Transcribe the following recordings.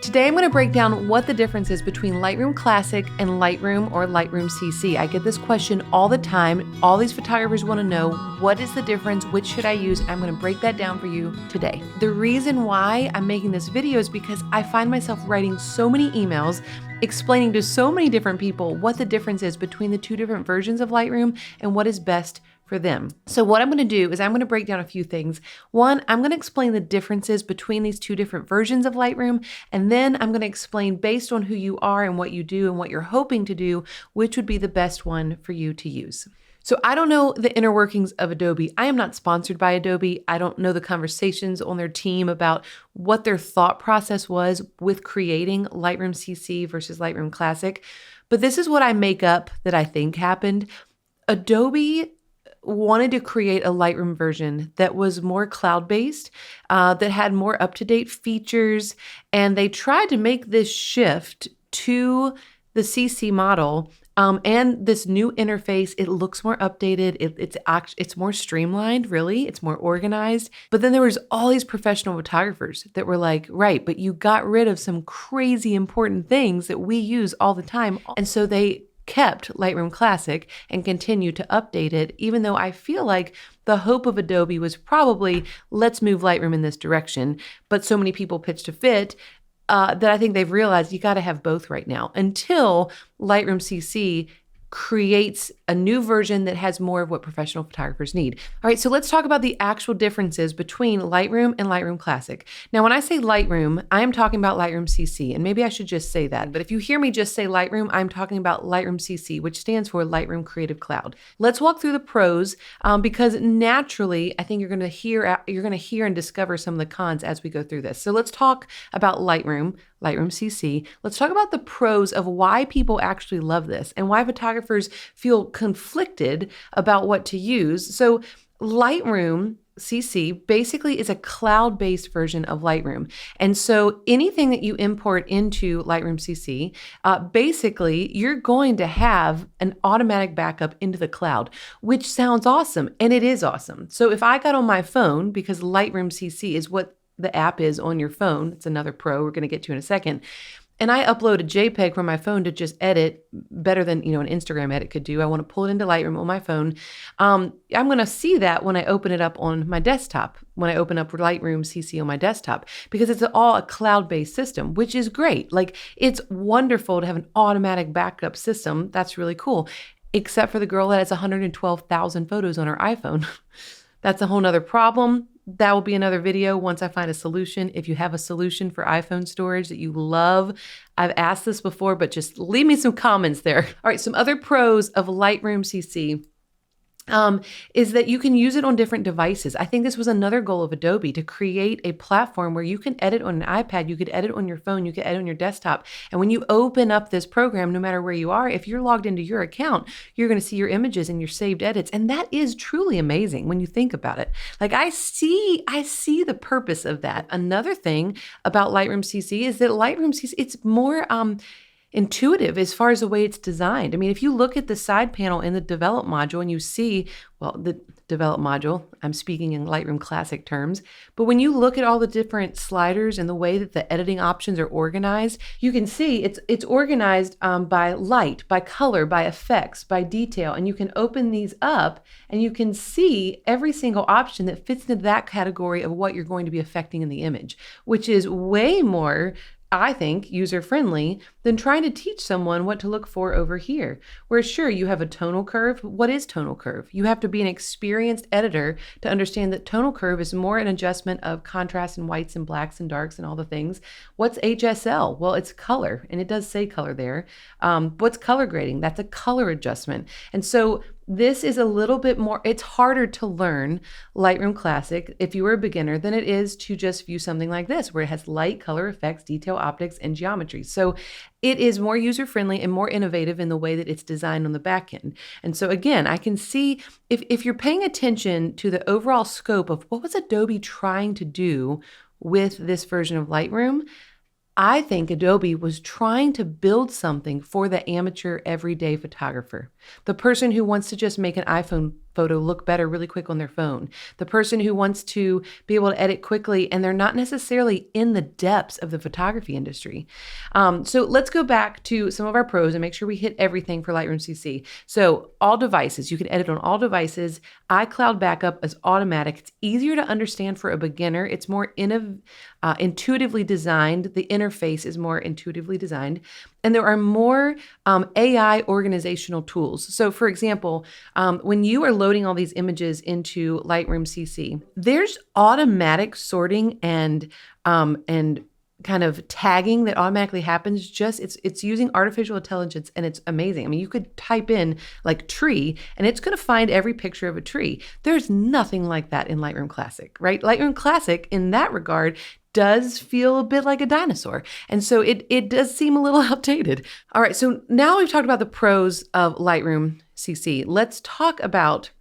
Today I'm going to break down what the difference is between Lightroom Classic and Lightroom or Lightroom CC. I get this question all the time. All these photographers want to know, what is the difference? Which should I use? I'm going to break that down for you today. The reason why I'm making this video is because I find myself writing so many emails explaining to so many different people what the difference is between the two different versions of Lightroom and what is best for them. So what I'm going to do is I'm going to break down a few things. One, I'm going to explain the differences between these two different versions of Lightroom, and then I'm going to explain, based on who you are and what you do and what you're hoping to do, which would be the best one for you to use. So I don't know the inner workings of Adobe. I am not sponsored by Adobe. I don't know the conversations on their team about what their thought process was with creating Lightroom CC versus Lightroom Classic. But this is what I make up that I think happened. Adobe wanted to create a Lightroom version that was more cloud-based, that had more up-to-date features, and they tried to make this shift to the CC model and this new interface. It looks more updated. It's more streamlined, really. It's more organized. But then there was all these professional photographers that were like, right, but you got rid of some crazy important things that we use all the time. And so they kept Lightroom Classic and continue to update it, even though I feel like the hope of Adobe was probably, let's move Lightroom in this direction. But so many people pitched a fit that I think they've realized you got to have both right now until Lightroom CC creates a new version that has more of what professional photographers need. All right, so let's talk about the actual differences between Lightroom and Lightroom Classic. Now, when I say Lightroom, I am talking about Lightroom CC, and maybe I should just say that, but if you hear me just say Lightroom, I'm talking about Lightroom CC, which stands for Lightroom Creative Cloud. Let's walk through the pros, because naturally, I think you're going to hear and discover some of the cons as we go through this. So let's talk about Lightroom CC. Let's talk about the pros of why people actually love this and why photographers feel conflicted about what to use. So Lightroom CC basically is a cloud-based version of Lightroom. And so anything that you import into Lightroom CC, basically you're going to have an automatic backup into the cloud, which sounds awesome. And it is awesome. So if I got on my phone, because Lightroom CC is what the app is on your phone, it's another pro we're going to get to in a second, and I upload a JPEG from my phone to just edit better than an Instagram edit could do. I want to pull it into Lightroom on my phone. I'm going to see that when I open it up on my desktop, when I open up Lightroom CC on my desktop, because it's all a cloud-based system, which is great. Like, it's wonderful to have an automatic backup system. That's really cool, except for the girl that has 112,000 photos on her iPhone. That's a whole nother problem. That will be another video once I find a solution. If you have a solution for iPhone storage that you love, I've asked this before, but just leave me some comments there. All right, some other pros of Lightroom CC is that you can use it on different devices. I think this was another goal of Adobe, to create a platform where you can edit on an iPad, you could edit on your phone, you could edit on your desktop. And when you open up this program, no matter where you are, if you're logged into your account, you're going to see your images and your saved edits. And that is truly amazing when you think about it. Like, I see the purpose of that. Another thing about Lightroom CC is that Lightroom CC, it's more intuitive as far as the way it's designed. I mean, if you look at the side panel in the develop module and you see, well, the develop module, I'm speaking in Lightroom Classic terms, but when you look at all the different sliders and the way that the editing options are organized, you can see it's organized by light, by color, by effects, by detail, and you can open these up and you can see every single option that fits into that category of what you're going to be affecting in the image, which is way more, I think, user-friendly than trying to teach someone what to look for over here. Where sure, you have a tonal curve. What is tonal curve? You have to be an experienced editor to understand that tonal curve is more an adjustment of contrast and whites and blacks and darks and all the things. What's HSL? Well, it's color, and it does say color there. What's color grading? That's a color adjustment. And so this is a little bit more, it's harder to learn Lightroom Classic if you were a beginner than it is to just view something like this, where it has light, color, effects, detail, optics, and geometry. So it is more user-friendly and more innovative in the way that it's designed on the back end. And so again, I can see if you're paying attention to the overall scope of what was Adobe trying to do with this version of Lightroom, I think Adobe was trying to build something for the amateur everyday photographer, the person who wants to just make an iPhone photo look better really quick on their phone. The person who wants to be able to edit quickly and they're not necessarily in the depths of the photography industry. So let's go back to some of our pros and make sure we hit everything for Lightroom CC. So all devices, you can edit on all devices. iCloud backup is automatic. It's easier to understand for a beginner. It's more intuitively designed. The interface is more intuitively designed. And there are more AI organizational tools. So for example, when you are loading all these images into Lightroom CC, there's automatic sorting and kind of tagging that automatically happens. It's using artificial intelligence, and it's amazing. I mean, you could type in like tree and it's going to find every picture of a tree. There's nothing like that in Lightroom Classic, right? Lightroom Classic in that regard does feel a bit like a dinosaur. And so it does seem a little outdated. All right, so now we've talked about the pros of Lightroom CC. Let's talk about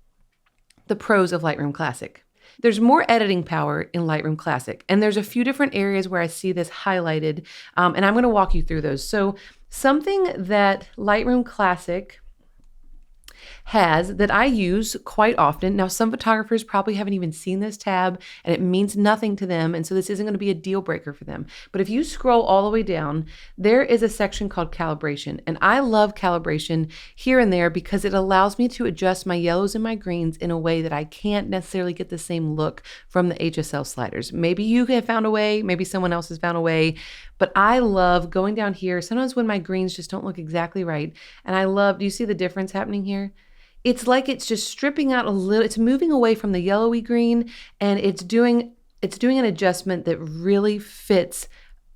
the pros of Lightroom Classic. There's more editing power in Lightroom Classic, and there's a few different areas where I see this highlighted, and I'm going to walk you through those. So something that Lightroom Classic has that I use quite often. Now, some photographers probably haven't even seen this tab and it means nothing to them. And so this isn't going to be a deal breaker for them. But if you scroll all the way down, there is a section called Calibration. And I love calibration here and there because it allows me to adjust my yellows and my greens in a way that I can't necessarily get the same look from the HSL sliders. Maybe you have found a way, maybe someone else has found a way, but I love going down here. Sometimes when my greens just don't look exactly right. And I love, do you see the difference happening here? It's like it's just stripping out a little, it's moving away from the yellowy green, and it's doing an adjustment that really fits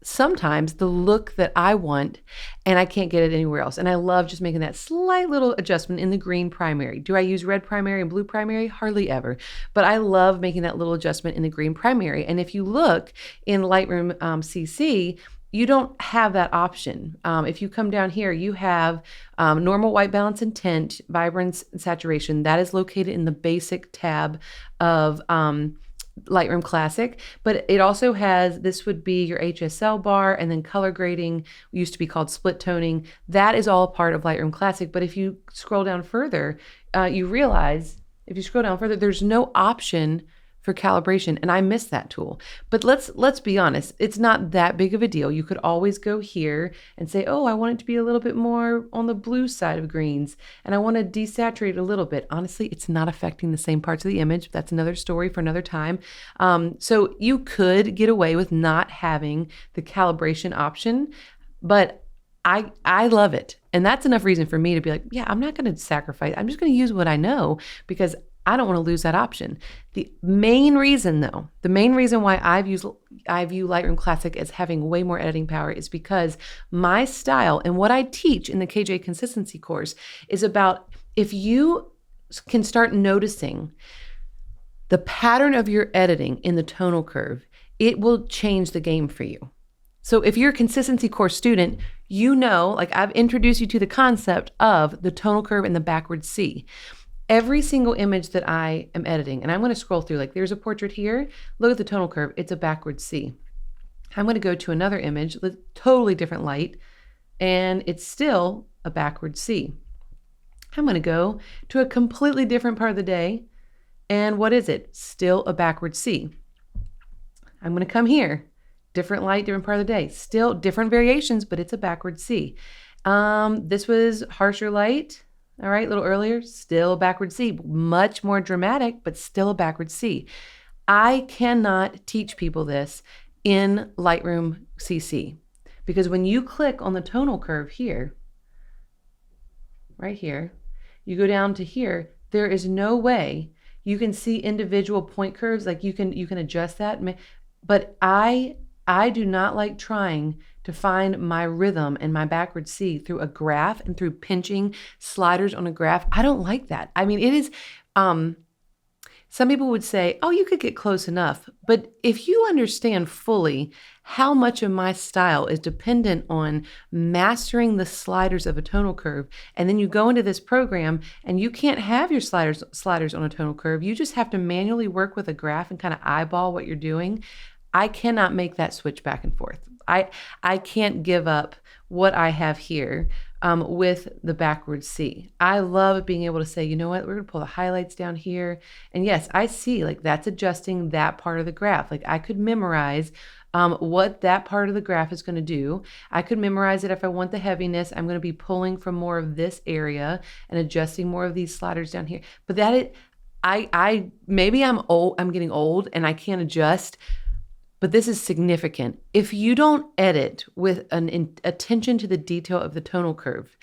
sometimes the look that I want, and I can't get it anywhere else. And I love just making that slight little adjustment in the green primary. Do I use red primary and blue primary? Hardly ever. But I love making that little adjustment in the green primary. And if you look in Lightroom CC, you don't have that option. If you come down here, you have normal white balance and tint, vibrance and saturation. That is located in the basic tab of Lightroom Classic, but it also has, this would be your HSL bar, and then color grading used to be called split toning. That is all part of Lightroom Classic. But if you scroll down further, you realize if you scroll down further, there's no option for calibration, and I miss that tool. But let's be honest, it's not that big of a deal. You could always go here and say, oh, I want it to be a little bit more on the blue side of greens, and I want to desaturate a little bit. Honestly, it's not affecting the same parts of the image. That's another story for another time. So you could get away with not having the calibration option, but I love it. And that's enough reason for me to be like, yeah, I'm not going to sacrifice. I'm just going to use what I know because I don't want to lose that option. The main reason why I view Lightroom Classic as having way more editing power is because my style and what I teach in the KJ Consistency course is about, if you can start noticing the pattern of your editing in the tonal curve, it will change the game for you. So if you're a consistency course student, you know, like I've introduced you to the concept of the tonal curve and the backward C. Every single image that I am editing, and I'm going to scroll through, like there's a portrait here, look at the tonal curve, it's a backward C. I'm going to go to another image with totally different light, and it's still a backward C. I'm going to go to a completely different part of the day, and what is it? Still a backward C. I'm going to come here, different light, different part of the day, still different variations, but it's a backward C. This was harsher light. All right, a little earlier, still a backward C, much more dramatic, but still a backward C. I cannot teach people this in Lightroom CC because when you click on the tonal curve here, right here, you go down to here, there is no way you can see individual point curves. Like you can adjust that, but I do not like trying to find my rhythm and my backward C through a graph and through pinching sliders on a graph. I don't like that. I mean, it is, some people would say, oh, you could get close enough. But if you understand fully how much of my style is dependent on mastering the sliders of a tonal curve, and then you go into this program and you can't have your sliders on a tonal curve, you just have to manually work with a graph and kind of eyeball what you're doing. I cannot make that switch back and forth. I can't give up what I have here with the backwards C. I love being able to say, you know what, we're gonna pull the highlights down here. And yes, I see like that's adjusting that part of the graph. Like I could memorize what that part of the graph is going to do. I could memorize it if I want the heaviness. I'm going to be pulling from more of this area and adjusting more of these sliders down here. But that is, I maybe I'm old, I'm getting old and I can't adjust, but this is significant. If you don't edit with an attention to the detail of the tonal curve,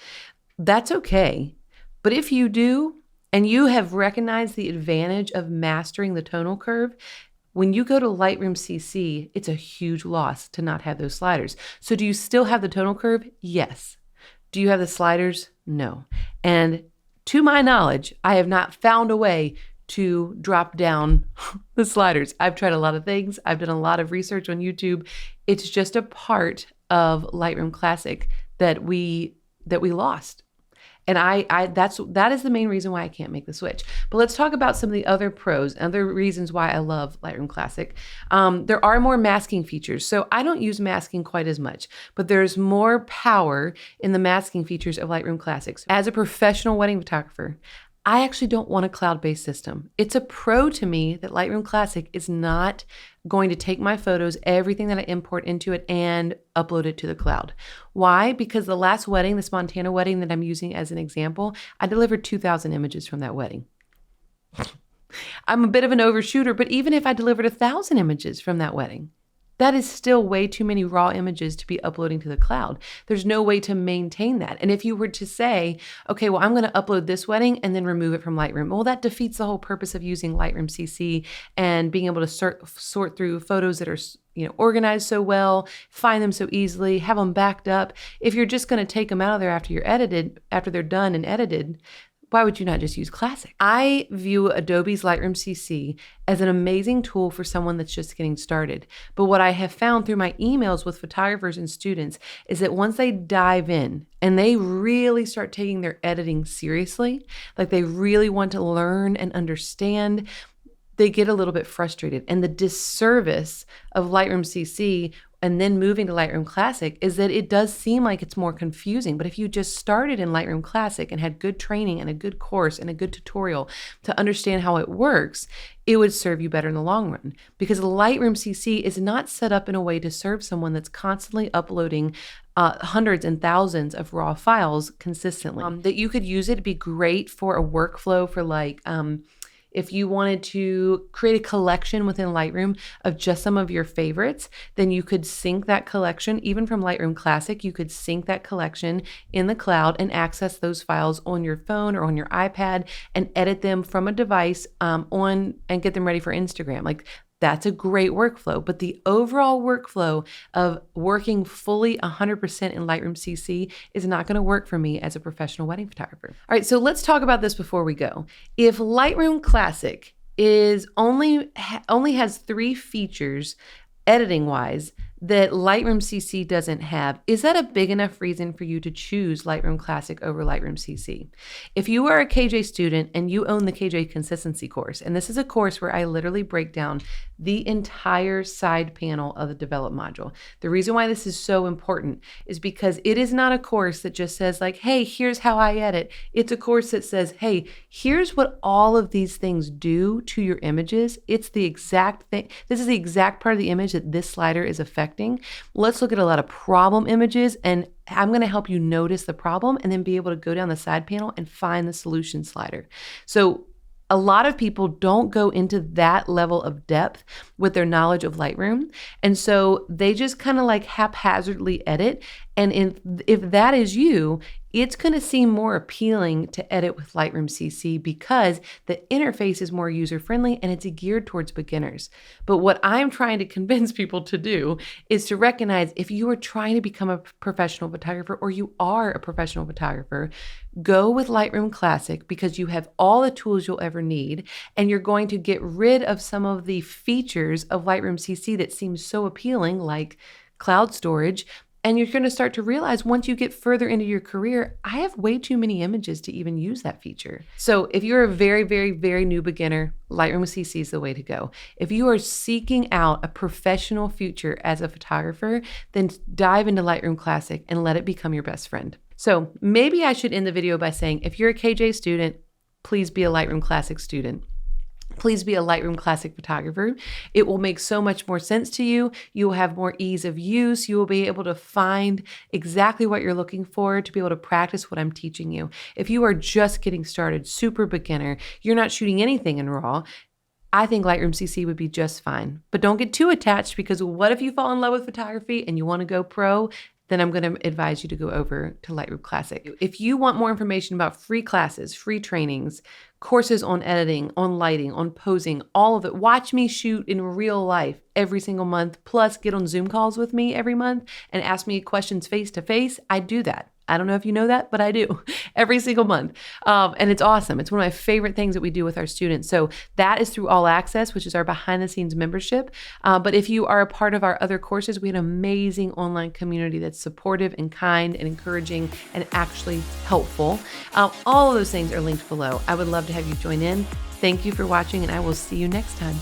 that's okay. But if you do, and you have recognized the advantage of mastering the tonal curve, when you go to Lightroom CC, it's a huge loss to not have those sliders. So do you still have the tonal curve? Yes. Do you have the sliders? No. And to my knowledge, I have not found a way to drop down the sliders. I've tried a lot of things. I've done a lot of research on YouTube. It's just a part of Lightroom Classic that we lost. And that is the main reason why I can't make the switch. But let's talk about some of the other pros and other reasons why I love Lightroom Classic. There are more masking features. So I don't use masking quite as much, but there's more power in the masking features of Lightroom Classic. As a professional wedding photographer, I actually don't want a cloud-based system. It's a pro to me that Lightroom Classic is not going to take my photos, everything that I import into it, and upload it to the cloud. Why? Because the last wedding, this Montana wedding that I'm using as an example, I delivered 2,000 images from that wedding. I'm a bit of an overshooter, but even if I delivered 1,000 images from that wedding, that is still way too many raw images to be uploading to the cloud. There's no way to maintain that. And if you were to say, okay, well, I'm going to upload this wedding and then remove it from Lightroom, well, that defeats the whole purpose of using Lightroom CC and being able to sort through photos that are organized so well, find them so easily, have them backed up. If you're just going to take them out of there after they're done and edited, why would you not just use Classic? I view Adobe's Lightroom CC as an amazing tool for someone that's just getting started. But what I have found through my emails with photographers and students is that once they dive in and they really start taking their editing seriously, like they really want to learn and understand, they get a little bit frustrated. And the disservice of Lightroom CC and then moving to Lightroom Classic is that it does seem like it's more confusing. But if you just started in Lightroom Classic and had good training and a good course and a good tutorial to understand how it works, it would serve you better in the long run. Because Lightroom CC is not set up in a way to serve someone that's constantly uploading hundreds and thousands of raw files consistently. That you could use it to be great for a workflow for like, if you wanted to create a collection within Lightroom of just some of your favorites, then you could sync that collection, even from Lightroom Classic, you could sync that collection in the cloud and access those files on your phone or on your iPad and edit them from a device and get them ready for Instagram. Like, that's a great workflow, but the overall workflow of working fully 100% in Lightroom CC is not going to work for me as a professional wedding photographer. All right, so let's talk about this before we go. If Lightroom Classic is only has 3 features editing-wise that Lightroom CC doesn't have, is that a big enough reason for you to choose Lightroom Classic over Lightroom CC? If you are a KJ student and you own the KJ Consistency course, and this is a course where I literally break down the entire side panel of the Develop module. The reason why this is so important is because it is not a course that just says like, hey, here's how I edit. It's a course that says, hey, here's what all of these things do to your images. It's the exact thing. This is the exact part of the image that this slider is affecting. Let's look at a lot of problem images, and I'm going to help you notice the problem and then be able to go down the side panel and find the solution slider. So a lot of people don't go into that level of depth with their knowledge of Lightroom. And so they just kind of like haphazardly edit. And if that is you, it's going to seem more appealing to edit with Lightroom CC because the interface is more user-friendly and it's geared towards beginners. But what I'm trying to convince people to do is to recognize if you are trying to become a professional photographer or you are a professional photographer, go with Lightroom Classic because you have all the tools you'll ever need and you're going to get rid of some of the features of Lightroom CC that seem so appealing, like cloud storage. And you're going to start to realize once you get further into your career, I have way too many images to even use that feature. So if you're a very, very, very new beginner, Lightroom CC is the way to go. If you are seeking out a professional future as a photographer, then dive into Lightroom Classic and let it become your best friend. So maybe I should end the video by saying, if you're a KJ student, please be a Lightroom Classic student. Please be a Lightroom Classic photographer. It will make so much more sense to you. You will have more ease of use. You will be able to find exactly what you're looking for to be able to practice what I'm teaching you. If you are just getting started, super beginner, you're not shooting anything in RAW, I think Lightroom CC would be just fine. But don't get too attached, because what if you fall in love with photography and you want to go pro? Then I'm going to advise you to go over to Lightroom Classic. If you want more information about free classes, free trainings, courses on editing, on lighting, on posing, all of it, watch me shoot in real life every single month, plus get on Zoom calls with me every month and ask me questions face to face, I do that. I don't know if you know that, but I do every single month. And it's awesome. It's one of my favorite things that we do with our students. So that is through All Access, which is our behind the scenes membership. But if you are a part of our other courses, we have an amazing online community that's supportive and kind and encouraging and actually helpful. All of those things are linked below. I would love to have you join in. Thank you for watching, and I will see you next time.